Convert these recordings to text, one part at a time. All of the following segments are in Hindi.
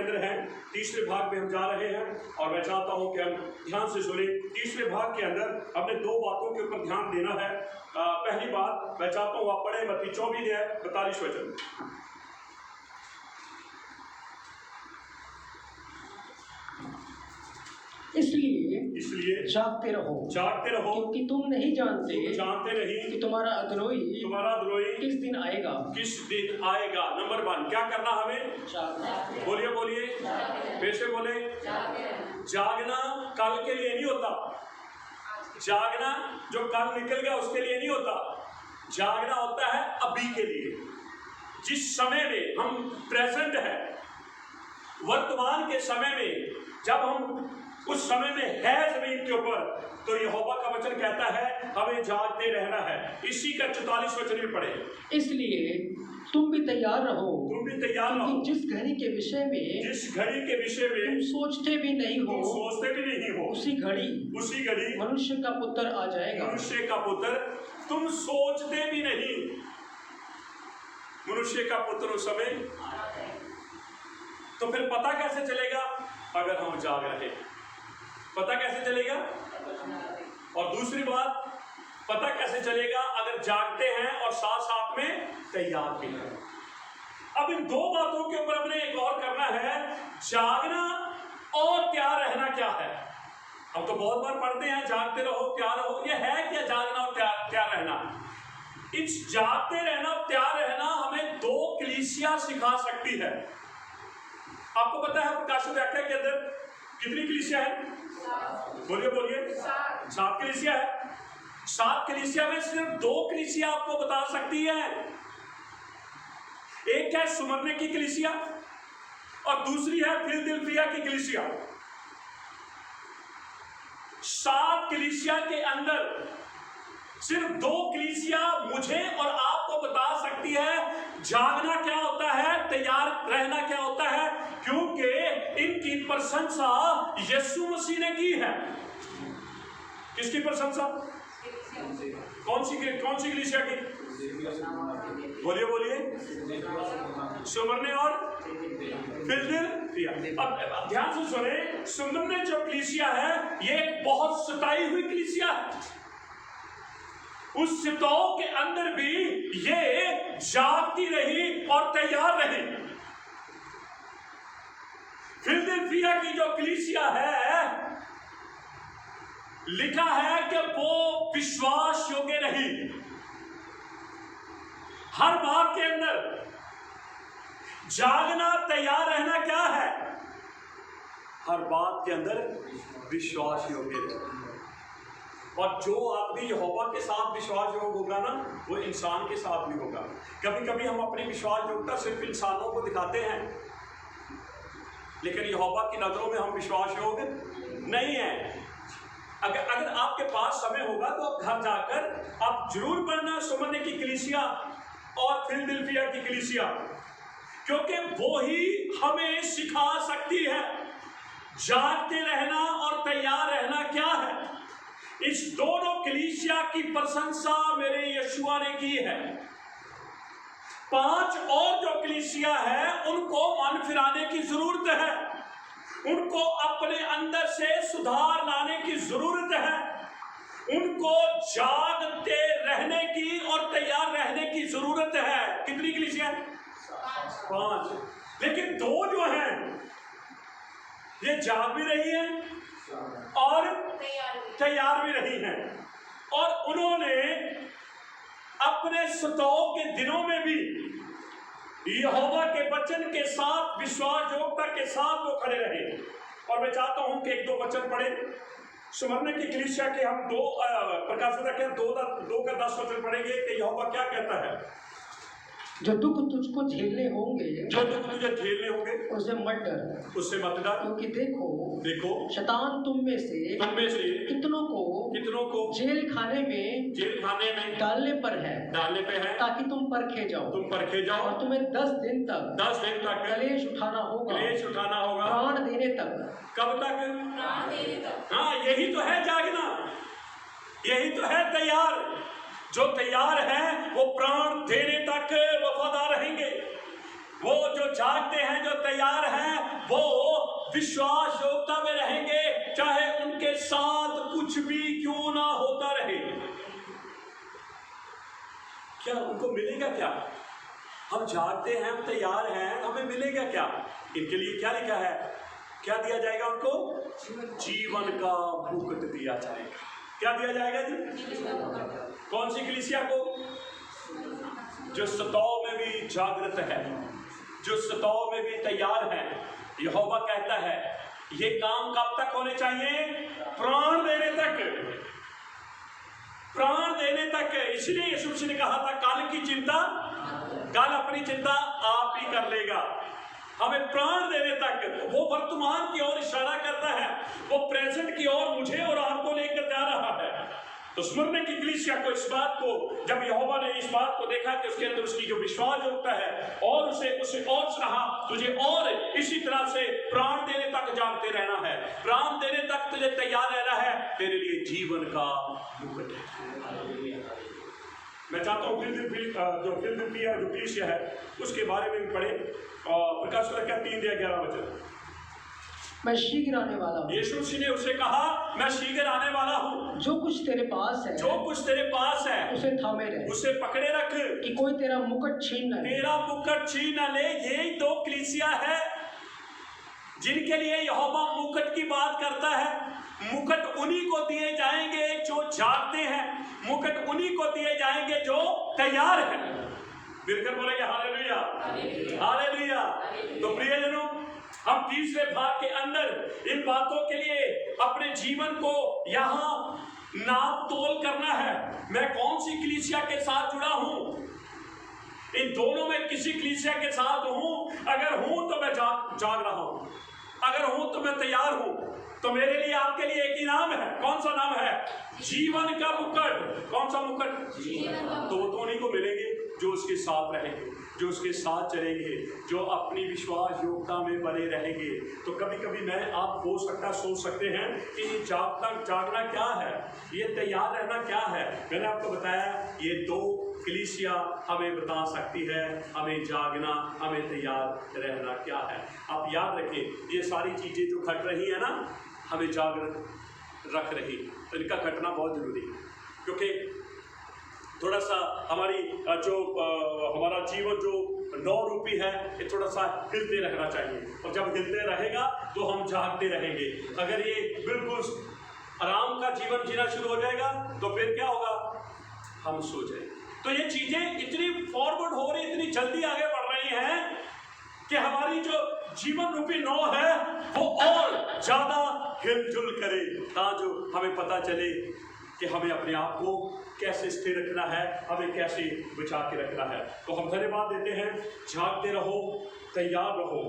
अंदर हैं। तीसरे भाग में हम जा रहे हैं और मैं चाहता हूं कि हम ध्यान से सुने। तीसरे भाग के अंदर हमने दो बातों के ऊपर ध्यान देना है। पहली बात मैं चाहता हूं आप पढ़े मत्ती 24:42 वचन। इसलिए जागते रहो, क्योंकि तुम नहीं जानते नहीं कि तुम्हारा द्रोही किस दिन आएगा। नंबर 1 क्या करना हमें? बोलिए फिर से बोले। जागना कल के लिए नहीं होता। जागना जो कल निकल गया उसके लिए नहीं होता। जागना होता है अभी के लिए। जिस समय में हम प्रेजेंट है, वर्तमान के समय में, जब हम उस समय में है जमीन के ऊपर, तो यहोवा का वचन कहता है हमें जागते रहना है। इसी का 44 वचन भी पढ़े। इसलिए तुम भी तैयार रहो, क्योंकि जिस घड़ी के विषय में तुम सोचते भी नहीं हो, उसी घड़ी मनुष्य का पुत्र आ जाएगा। मनुष्य का पुत्र, तुम सोचते भी नहीं, मनुष्य का पुत्र उस समय। तो फिर पता कैसे चलेगा? अगर हम जाग रहे, पता कैसे चलेगा? और दूसरी बात, पता कैसे चलेगा? अगर जागते हैं और साथ साथ में तैयार भी हैं। अब इन दो बातों के ऊपर हमने एक और करना है। जागना और तैयार रहना क्या है? हम तो बहुत बार पढ़ते हैं जागते रहो तैयार रहो। ये है क्या जागना और तैयार रहना? इस जागते रहना और तैयार रहना हमें दो कलीसिया सिखा सकती है। आपको पता है प्रकाशित व्याख्या के अंदर कितनी कलीसिया है? बोलिए 7 कलीसिया है। 7 कलीसिया में सिर्फ 2 कलीसिया आपको बता सकती है। एक है सुमरने की कलीसिया और दूसरी है फिलदिल्फिया की कलीसिया। 7 कलीसिया के अंदर सिर्फ 2 कलीसिया मुझे और आपको बता सकती है जागना क्या होता है, तैयार रहना क्या होता है, क्योंकि इनकी प्रशंसा यीशु मसीह ने की है। किसकी प्रशंसा? कौन सी कलीसिया की? बोलिए सुमरने और फिलदिल्फिया। अब ध्यान से सुने, सुमरने जो कलीसिया है ये एक बहुत सताई हुई कलीसिया है। उस सिताओं के अंदर भी ये जागती रही और तैयार रही। फिलदिल्फिया की जो कलीसिया है, लिखा है कि वो विश्वास योग्य रही। हर बात के अंदर जागना तैयार रहना क्या है? हर बात के अंदर विश्वास योग्य रहना। और जो आदमी यहोवा के साथ विश्वास योग्य होगा ना, वो इंसान के साथ भी होगा। कभी कभी हम अपनी विश्वास योग्यता सिर्फ इंसानों को दिखाते हैं, लेकिन यहोवा की नजरों में हम विश्वास योग्य नहीं है। अगर आपके पास समय होगा तो आप घर जाकर आप जरूर पढ़ना सुमरने की कलीसिया और फिलदिल्फिया की कलीसिया, क्योंकि वो ही हमें सिखा सकती है जागते रहना और तैयार रहना क्या है। इस दोनों कलीसिया की प्रशंसा मेरे यीशुआ ने की है। 5 और जो कलीसिया है उनको मन फिराने की जरूरत है, उनको अपने अंदर से सुधार लाने की जरूरत है, उनको जागते रहने की और तैयार रहने की जरूरत है। कितनी कलीसिया? 5। लेकिन 2 जो हैं ये जाग भी रही हैं और तैयार भी रही हैं, और उन्होंने अपने सताओं के दिनों में भी यहोवा के वचन के साथ विश्वास योग्यता के साथ वो खड़े रहे। और मैं चाहता हूं कि 1-2 वचन पढ़े सुमरने की कलीसिया के। हम 2 प्रकाशित के 2 का 10 वचन पढ़ेंगे कि यहोवा क्या कहता है। जो दुख तुझको झेलने होंगे, जो दुख तुझे झेलने होंगे, उससे मत डर, क्योंकि देखो शैतान तुम में से कितनों को जेल खाने में डालने पे है, ताकि तुम परखे जाओ और तुम्हें 10 दिन तक कलेश उठाना होगा प्राण देने तक। कब तक? हाँ, यही तो है जागना, यही तो है तैयार। जो तैयार है वो प्राण देने तक वफादार रहेंगे। वो जो जागते हैं, जो तैयार हैं, वो विश्वास योग्यता में रहेंगे, चाहे उनके साथ कुछ भी क्यों ना होता रहे। क्या उनको मिलेगा? क्या हम जागते हैं, हम तैयार हैं, हमें मिलेगा क्या? इनके लिए क्या लिखा है? क्या दिया जाएगा उनको? जीवन का मुकुट दिया जाएगा। क्या दिया जाएगा जी? कौन सी कलीसिया को? जो सताव में भी जागृत है, जो सताव में भी तैयार है। यहोवा कहता है ये काम कब तक होने चाहिए? प्राण देने तक, प्राण देने तक। इसलिए यीशु मसीह ने कहा था कल की चिंता, कल अपनी चिंता आप ही कर लेगा। हमें प्राण देने तक। वो वर्तमान की ओर इशारा करता है, वो प्रेजेंट की ओर मुझे और आपको लेकर जा रहा है। तो स्मरने की कलीसिया को इस बात को, जब यहोवा ने इस बात को देखा कि उसके अंदर उसकी जो विश्वास योग्यता है, और उसे और कहा तुझे और इसी तरह से प्राण देने तक जागते रहना है, प्राण देने तक तुझे तैयार रहना है, तेरे लिए जीवन का मुकुट है। मैं चाहता हूँ फिलदिल्फिया जो कलीसिया है उसके बारे में भी पढ़े। प्रकाश वाक्य 3:11 मैं शीघ्र आने वाला हूँ। यीशु मसीह ने उसे कहा मैं शीघ्र आने वाला हूँ। जो कुछ तेरे पास है, जो कुछ तेरे पास है, उसे थामे रहे, उसे पकड़े रख, कि कोई तेरा मुकुट छीन न ले। तेरा मुकुट छीन न ले। यही दो कलीसिया है जिनके लिए यहोवा मुकुट की बात करता है। मुकुट उन्हीं को दिए जाएंगे जो जागते हैं, मुकुट उन्हीं को दिए जाएंगे जो तैयार हैं। मिलकर बोलेंगे हालेलुया, हालेलुया। तो प्रियजनों, हम तीसरे भाग के अंदर इन बातों के लिए अपने जीवन को यहाँ नाप तोल करना है। मैं कौन सी कलीसिया के साथ जुड़ा हूं? इन दोनों में किसी कलीसिया के साथ हूं। अगर हूं तो मैं जाग रहा हूं, अगर हूं तो मैं तैयार हूं। तो मेरे लिए, आपके लिए एक ही नाम है। कौन सा नाम है? जीवन का मुकुट। कौन सा मुकुट? तो वो तो उन्हीं को मिलेंगे जो उसके साथ रहेंगे, जो उसके साथ चलेंगे, जो अपनी विश्वास योग्यता में बने रहेंगे। तो कभी कभी मैं आप सोच सकते हैं कि ये जागना क्या है, ये तैयार रहना क्या है। मैंने आपको बताया ये दो कलीसिया हमें बता सकती है हमें जागना, हमें तैयार रहना क्या है। आप याद रखें, ये सारी चीज़ें जो घट रही है ना, हमें जागृत रख रही, तो इनका घटना बहुत जरूरी है। क्योंकि थोड़ा सा हमारा जीवन जो नौ रूपी है, ये थोड़ा सा हिलते रहना चाहिए। और जब हिलते रहेगा तो हम जागते रहेंगे। अगर ये बिल्कुल आराम का जीवन जीना शुरू हो जाएगा तो फिर क्या होगा? हम सो जाएंगे। तो ये चीजें इतनी फॉरवर्ड हो रही, इतनी जल्दी आगे बढ़ रही हैं कि हमारी जो जीवन रूपी नौ है वो और ज्यादा हिलजुल करे, ताकि हमें पता चले कि हमें अपने आप को कैसे स्थिर रखना है, हमें कैसे बचा के रखना है। तो हम धन्यवाद देते हैं। जागते रहो, तैयार रहो।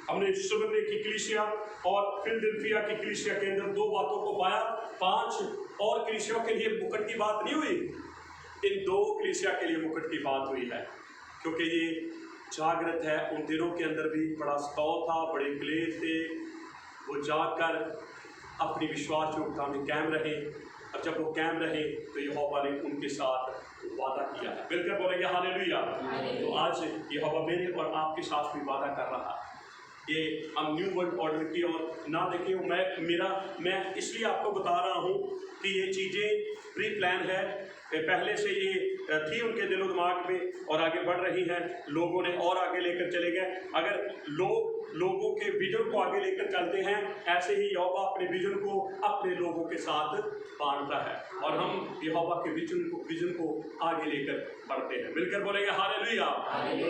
हमने सुबह की कलीसिया और फिलदिल्फिया की कलीसिया के अंदर दो बातों को पाया। 5 और कलीसियाओं के लिए मुकुट की बात नहीं हुई, इन दो कलीसिया के लिए मुकुट की बात हुई है। क्योंकि ये जागृत है। उन दिनों के अंदर भी बड़ा स्तव था, बड़े क्लेश थे, वो जागकर अपनी विश्वास योग्यता में कायम रहे। और जब वो कायम रहे तो यहोवा ने उनके साथ वादा किया है। मिलकर बोलेंगे हालेलुया। तो आज यहोवा मेरे और आपके साथ भी वादा कर रहा है। ये हम न्यू वर्ल्ड ऑर्डर की और ना देखिए, मैं इसलिए आपको बता रहा हूँ कि ये चीज़ें प्री प्लान है, पहले से ये थी उनके दिलो दिमाग में और आगे बढ़ रही हैं। लोगों ने और आगे लेकर चले गए। अगर लोगों के विजन को आगे लेकर चलते हैं, ऐसे ही यहोवा अपने विजन को अपने लोगों के साथ बांटता है और हम यहोवा के विजन को आगे लेकर बढ़ते हैं। मिलकर बोलेंगे हालेलुया।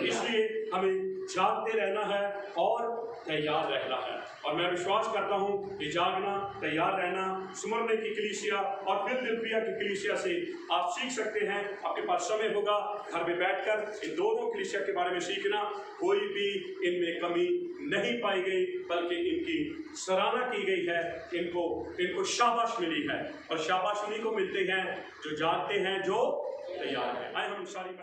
इसलिए हमें जागते रहना है और तैयार रहना है। और मैं विश्वास करता हूँ कि जागना, तैयार रहना सुमरने की कलीसिया और फिलदिल्फिया की कलीसिया से आप सीख सकते हैं। आपके पास समय होगा घर में बैठकर इन दोनों कलीसिया के बारे में सीखना। कोई भी इनमें कमी नहीं पाई गई, बल्कि इनकी सराहना की गई है। इनको शाबाश मिली है और शाबाश उन्हीं को मिलते हैं जो जागते हैं, जो तैयार है। आए हम सारी